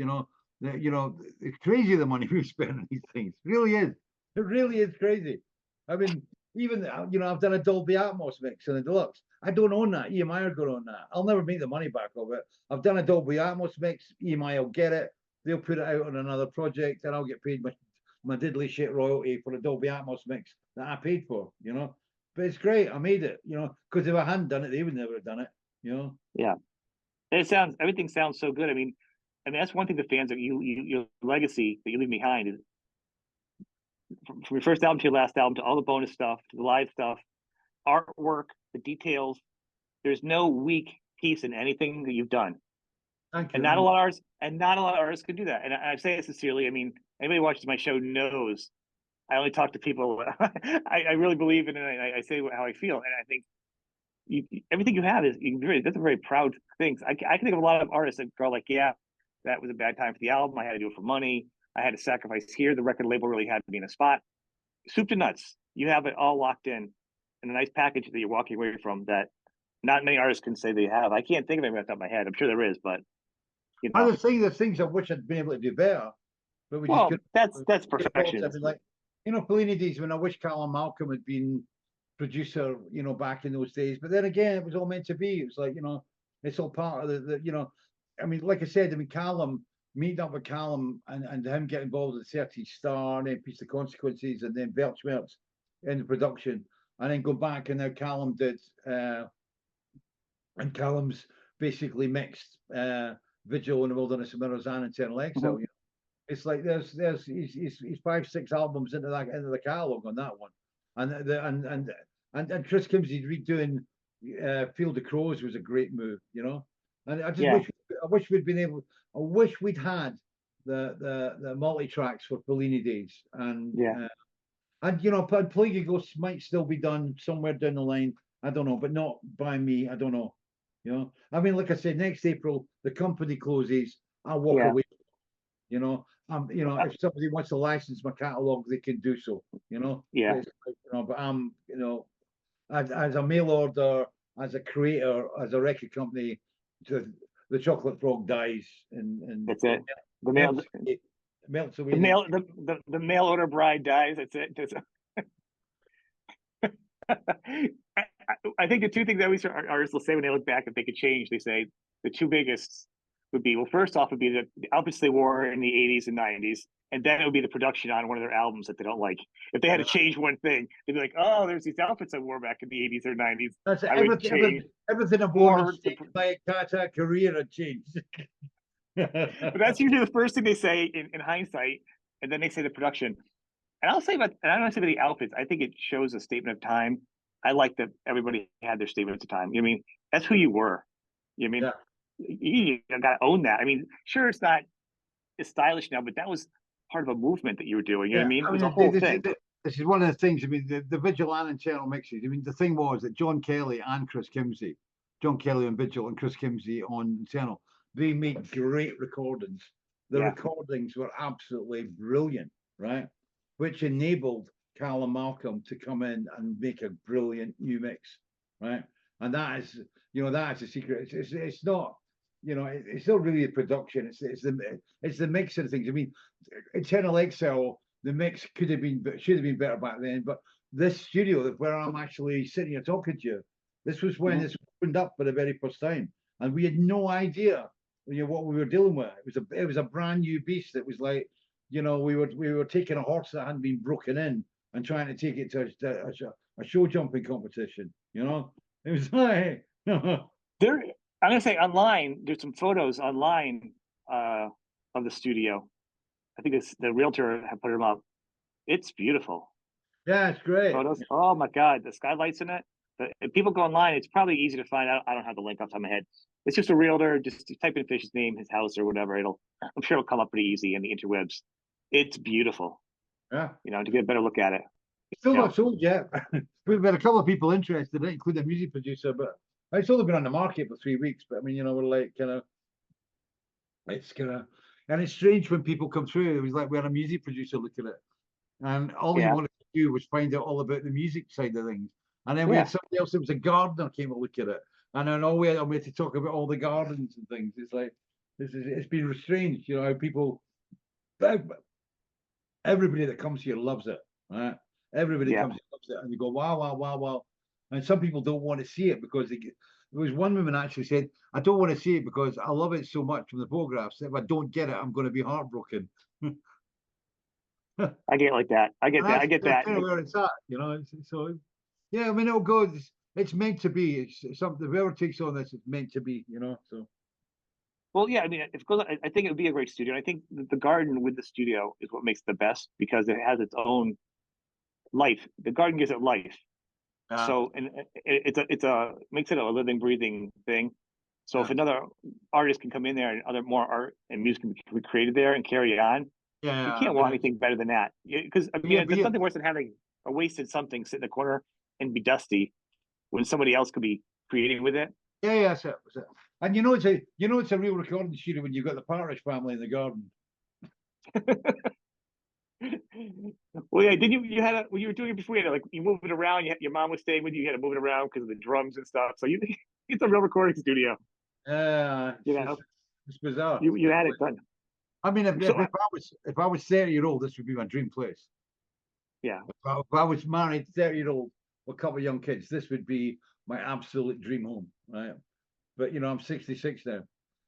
it's crazy the money we spend on these things. It really is. It really is crazy. I mean, even I've done a Dolby Atmos mix in the deluxe. I don't own that. EMI are going to own that. I'll never make the money back of it. I've done a Dolby Atmos mix. EMI will get it. They'll put it out on another project, and I'll get paid my diddly shit royalty for a Dolby Atmos mix that I paid for. But it's great. I made it. Because if I hadn't done it, they would never have done it. Yeah. And everything sounds so good. I mean, that's one thing the fans of your legacy that you leave behind is from your first album to your last album to all the bonus stuff to the live stuff, artwork, the details. There's no weak piece in anything that you've done. Thank you. And not a lot of artists can do that. And I say it sincerely. I mean, anybody who watches my show knows I only talk to people I really believe in, and I say how I feel. And I think everything you have that's a very proud thing. I can think of a lot of artists that go like, yeah, that was a bad time for the album. I had to do it for money. I had to sacrifice here. The record label really had to be in a spot. Soup to nuts. You have it all locked in a nice package that you're walking away from that not many artists can say they have. I can't think of anything off the top of my head. I'm sure there is, but I was saying the things I wish I'd been able to do better, but we just couldn't. That's perfection. Like, Fellini days when I wish Callum Malcolm had been producer, back in those days. But then again, it was all meant to be. It was like, it's all part of the I mean, like I said, Callum, meeting up with Callum and him getting involved with 30 Star and then Piece of Consequences and then Weltschmerz in the production, and then go back and now Callum did, and Callum's basically mixed Vigil in the Wilderness of Mirrors and Eternal Exile. Mm-hmm. It's like he's 5-6 albums into the catalog on that one, and Chris Kimsey's redoing Field of Crows was a great move, and I just wish we'd been able. I wish we'd had the multi tracks for Fellini days, and Plague Ghosts might still be done somewhere down the line. I don't know, but not by me. I don't know. I mean, like I said, next April the company closes. I'll walk away. If somebody wants to license my catalog, they can do so. But I'm, as a mail order, as a creator, as a record company, the Chocolate Frog dies, and that's it. The melts away. The mail order bride dies. That's it. I think the two things that always artists will say when they look back, if they could change, they say the two biggest would be, well, first off would be the outfits they wore in the 80s and 90s, and then it would be the production on one of their albums that they don't like. If they had to change one thing, they'd be like, oh, there's these outfits I wore back in the 80s or 90s. That's everything I've worn my entire career had changed. But that's usually the first thing they say in hindsight, and then they say the production. And I don't want to say about the outfits. I think it shows a statement of time. I like that everybody had their statements of time. That's who you were. You got to own that. I mean, sure, it's not as stylish now, but that was part of a movement that you were doing. You know what I mean? It was a whole thing. This is one of the things. I mean, the Vigil and internal mixes. I mean, the thing was that John Kayleigh and Chris Kimsey, John Kayleigh on Vigil and Chris Kimsey on internal, they made great recordings. The recordings were absolutely brilliant, right? Which enabled Callum Malcolm to come in and make a brilliant new mix, right? And that is, that's a secret. It's not. It's not really the production. It's the mix of things. I mean, Eternal Exile, the mix should have been better back then. But this studio, where I'm actually sitting here talking to you, this was when this opened up for the very first time, and we had no idea, what we were dealing with. It was a brand new beast. It was like, we were taking a horse that hadn't been broken in and trying to take it to a show jumping competition. It was like I'm gonna say online. There's some photos online of the studio. I think it's the realtor had put them up. It's beautiful. Yeah, it's great. Photos. Oh my God, the skylights in it. If people go online, it's probably easy to find out. I don't have the link off the top of my head. It's just a realtor. Just type in Fish's name, his house, or whatever. I'm sure it'll come up pretty easy in the interwebs. It's beautiful. Yeah. To get a better look at it. Still not sold yet. We've had a couple of people interested, including a music producer, but it's only been on the market for 3 weeks. But I mean, we're like, it's gonna. And it's strange when people come through. It was like when a music producer looked at it, and all he Yeah. wanted to do was find out all about the music side of things. And then we Yeah. had somebody else that was a gardener came to look at it, and then all we had to talk about all the gardens and things. It's like it's been strange, you know, how people, everybody that comes here loves it, right? Everybody Yeah. comes here loves it, and they go wow, wow, wow, wow. And some people don't want to see it because there was one woman actually said, I don't want to see it because I love it so much from the photographs. If I don't get it, I'm going to be heartbroken. I get it like that. I get And that. I that's get that. kind of where it's at, you know. So yeah, I mean, it'll go. It's meant to be. It's something. Whoever takes on this, it's meant to be, you know. So Well, yeah, I mean, if it goes, I think it would be a great studio. I think the garden with the studio is what makes it the best because it has its own life. The garden gives it life. So, and it's a makes it a living, breathing thing. So if another artist can come in there and other more art and music can be created there and carry on, you yeah, I can't mean, want anything better than that. Because I mean, there's nothing worse than having a wasted something sit in the corner and be dusty when somebody else could be creating with it. yeah, that's it. That's it. And it's a real recording studio when you've got the Partridge Family in the garden. Well, yeah, did you had when you were doing it before, you had like you move it around. Your mom was staying with you. You had to move it around because of the drums and stuff. So you it's a real recording studio. You know, It's bizarre. you had it done. I mean, So if I was 30-year-old, this would be my dream place. yeah, If I was married, 30-year-old with a couple of young kids, this would be my absolute dream home, right? But you know, I'm 66 now.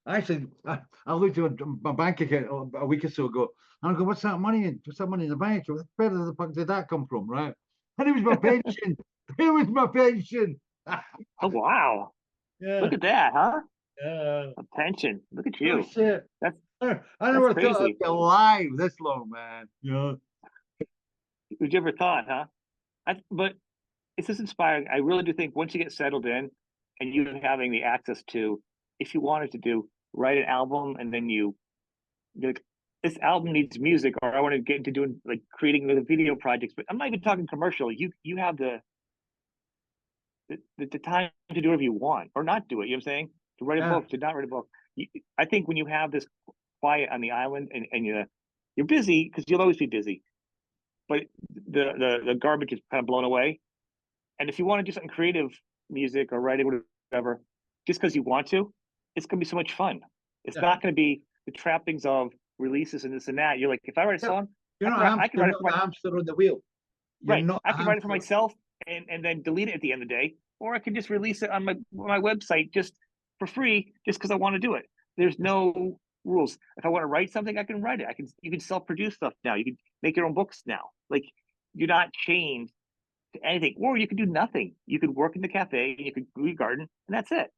Actually, I looked at my bank account a week or so ago, and I go, "What's that money in? What's that money in the bank? Where the fuck did that come from?" Right? And it was my pension. It was my pension. oh wow, Yeah. look at that, huh? Yeah. A pension. Look at Oh you. shit. That's I that's never thought I'd crazy. be alive this long, man. You know? Who'd you ever thought, huh? But it's just inspiring. I really do think once you get settled in and you having the access to, if you wanted to do, write an album and then you're like, this album needs music, or I want to get into doing like creating the video projects. But I'm not even talking commercial. You have the time to do whatever you want or not do it. You know what I'm saying? To write a Yeah. book, to not write a book. I think when you have this quiet on the island and you're busy because you'll always be busy, but the garbage is kind of blown away. And if you want to do something creative, music or writing, whatever, just because you want to, it's going to be so much fun. It's Yeah. not going to be the trappings of releases and this and that. You're like, if I write a song, You're not I can hamster, write it not for the hamster on the wheel. You're right. not I the can write it for hamster. myself and then delete it at the end of the day, or I can just release it on my website just for free, just because I want to do it. There's no rules. If I want to write something, I can write it. You can self-produce stuff now. You can make your own books now. Like you're not chained to anything, or you could do nothing. You could work in the cafe, you could do your garden, and that's it.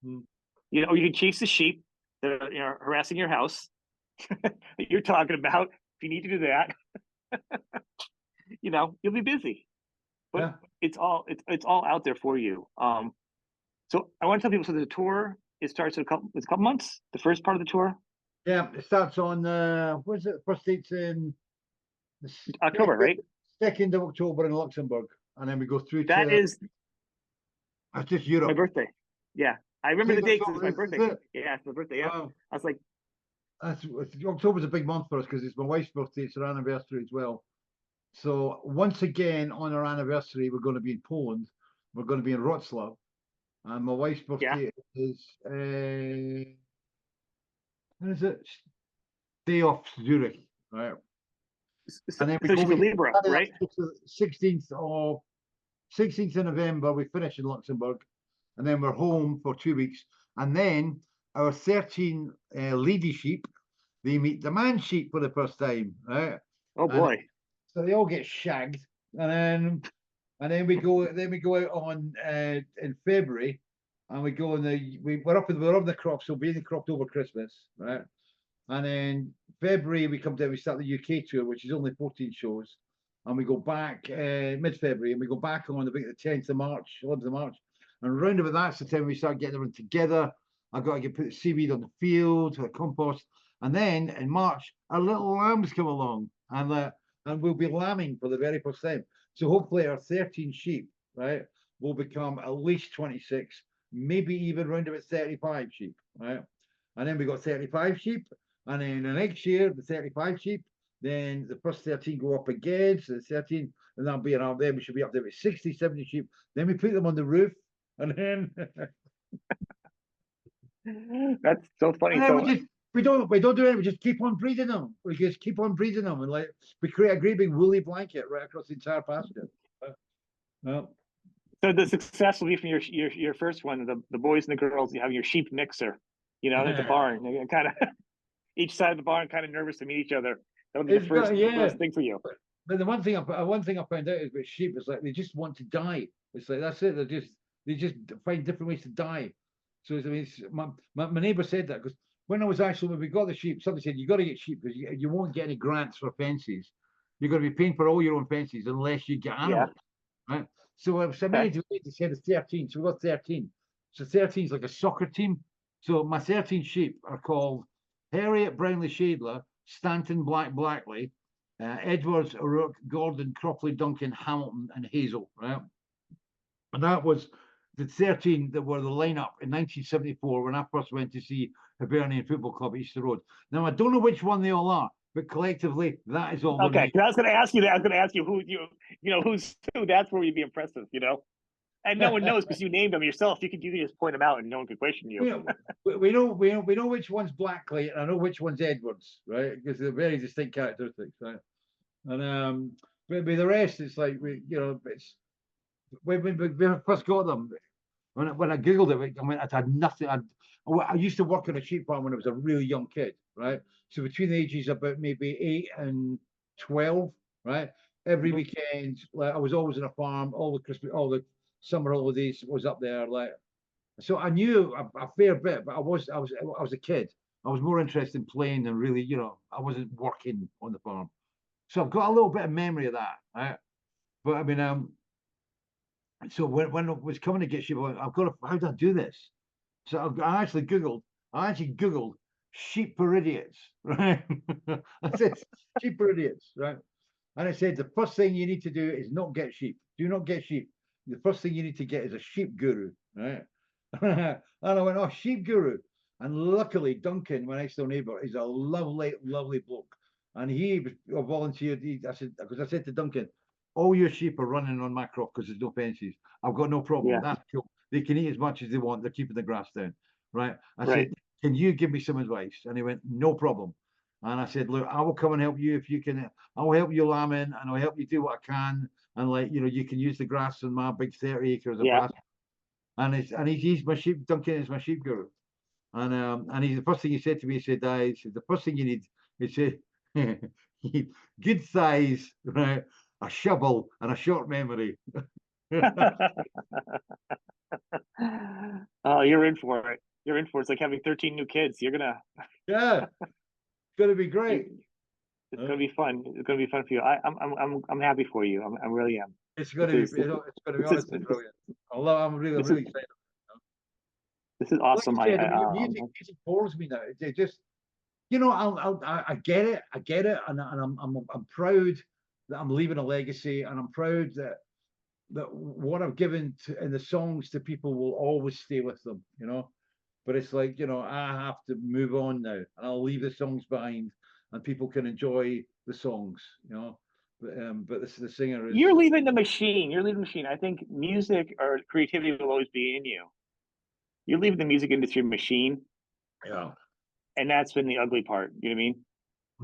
Mm. You know, or you can chase the sheep that are harassing your house that you're talking about. If you need to do that, you'll be busy. But Yeah. it's all out there for you. So I want to tell people, so the tour, it starts in a couple months. The first part of the tour, Yeah. It starts on what's it? First date's in the October, right? 2nd of October in Luxembourg, and then we go through That to is that's just my Europe. birthday. Yeah, I remember the date because it's my Is birthday. it? Yeah, it's my birthday. Yeah, Wow. I was like, October's a big month for us because it's my wife's birthday. It's her anniversary as well. So once again on our anniversary, we're going to be in Poland. We're going to be in Wrocław, and my wife's yeah, birthday is when is it? Day off Zurich, right? so, And then we so go. she's a Libra, right? 16th of November. We finish in Luxembourg, and then we're home for 2 weeks. And then our 13 lady sheep, they meet the man sheep for the first time, right? Oh And boy, so they all get shagged, and then we go out on in February, and we go in we're up in the crops, so we'll be in the crops over Christmas, right? And then February we come down, we start the UK tour, which is only 14 shows, and we go back mid-February, and we go back on the 10th of March, 11th of March, and round about that's the time we start getting everyone together. I've got to put the seaweed on the field, the compost, and then in March our little lambs come along, and we'll be lambing for the very first time. So hopefully our 13 sheep, right, will become at least 26, maybe even round about 35 sheep, right? And then we got 35 sheep, And then the next year, the 35 sheep, then the first 13 go up again. So the 13, and that'll be around there. We should be up there with 60, 70 sheep. Then we put them on the roof. And then That's so funny. and then So we don't do it. We just keep on breeding them. We just keep on breeding them, and like we create a great big woolly blanket right across the entire pasture. Well, so the success will be from your first one, the boys and the girls. You have your sheep mixer, at the barn. They're kind of each side of the barn, kind of nervous to meet each other. That'll be the first thing for you. But the one thing I found out is with sheep is like they just want to die. It's like that's it. They just find different ways to die. So I mean, my neighbor said that because when we got the sheep, somebody said you got to get sheep because you won't get any grants for fences. You're going to be paying for all your own fences unless you get animals, right? So many said it's 13. So we got 13. So 13 is like a soccer team. So my 13 sheep are called Harriet Brownlee Shadler, Stanton Blackley, Edwards, O'Rourke, Gordon, Cropley, Duncan, Hamilton, and Hazel, right? And that was the 13 that were the lineup in 1974 when I first went to see Hibernian Football Club at Easter Road. Now, I don't know which one they all are, but collectively, that is all. Okay, I was going to ask you that. I was going to ask you who's who. That's where you'd be impressive, And no one knows because you named them yourself. You could just point them out, and no one could question you. We know which one's Blackley, and I know which one's Edwards, right? Because they're very distinct characteristics, right? And but the rest, it's like it's when we first got them. When I googled it, I had nothing. I used to work on a sheep farm when I was a really young kid, right? So between the ages of about maybe 8 and 12, right? Every weekend, like I was always on a farm. All the summer holidays was up there, like. So I knew a fair bit, but I was a kid. I was more interested in playing than really, I wasn't working on the farm. So I've got a little bit of memory of that, right? But I mean, so when I was coming to get sheep, I've got to, how do I do this? So I actually Googled sheep for idiots, right? I said sheep for idiots, right? And I said the first thing you need to do is not get sheep. Do not get sheep. The first thing you need to get is a sheep guru, right? And I went, oh, sheep guru. And luckily, Duncan, my next door neighbor, is a lovely, lovely bloke. And he volunteered. I said to Duncan, all your sheep are running on my crop because there's no fences. I've got no problem. Yeah. That's cool. They can eat as much as they want. They're keeping the grass down, right? I Right. said, can you give me some advice? And he went, no problem. And I said, look, I will come and help you if you can. I'll help you lambing and I'll help you do what I can. And you can use the grass on my big 30 acres of grass. And he's my sheep. Duncan is my sheep guru. And he's the first thing he said to me. He said, the first thing you need, he said, good size, right? A shovel and a short memory. Oh, you're in for it. You're in for it. It's like having 13 new kids. You're gonna. Yeah, it's gonna be great. It's gonna be fun. It's gonna be fun for you. I'm happy for you. I really am. It's gonna be honestly brilliant. I'm really excited. This is awesome. Like I said, music bores me now. It just, I get it, and I'm proud that I'm leaving a legacy, and I'm proud that what I've given in the songs to people will always stay with them, But it's like, I have to move on now, and I'll leave the songs behind, and people can enjoy the songs, But the singer is. You're leaving the machine. You're leaving the machine. I think music or creativity will always be in you. You're leaving the music industry machine. Yeah. And that's been the ugly part. You know what I mean?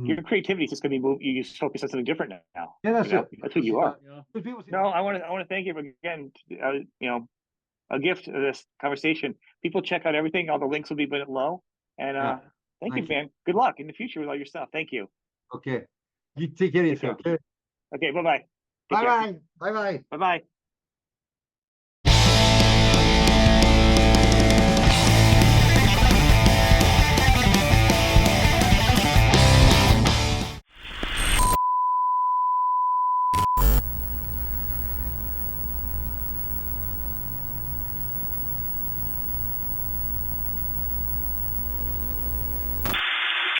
Your creativity is just going to be moved. You just focus on something different now. Yeah, that's it. That's who you are. No, I want to thank you again. A gift of this conversation. People check out everything. All the links will be below. And thank you, man. Good luck in the future with all your stuff. Thank you. Okay. You take care of yourself. Okay. Bye-bye. Bye-bye. Bye-bye. Bye-bye.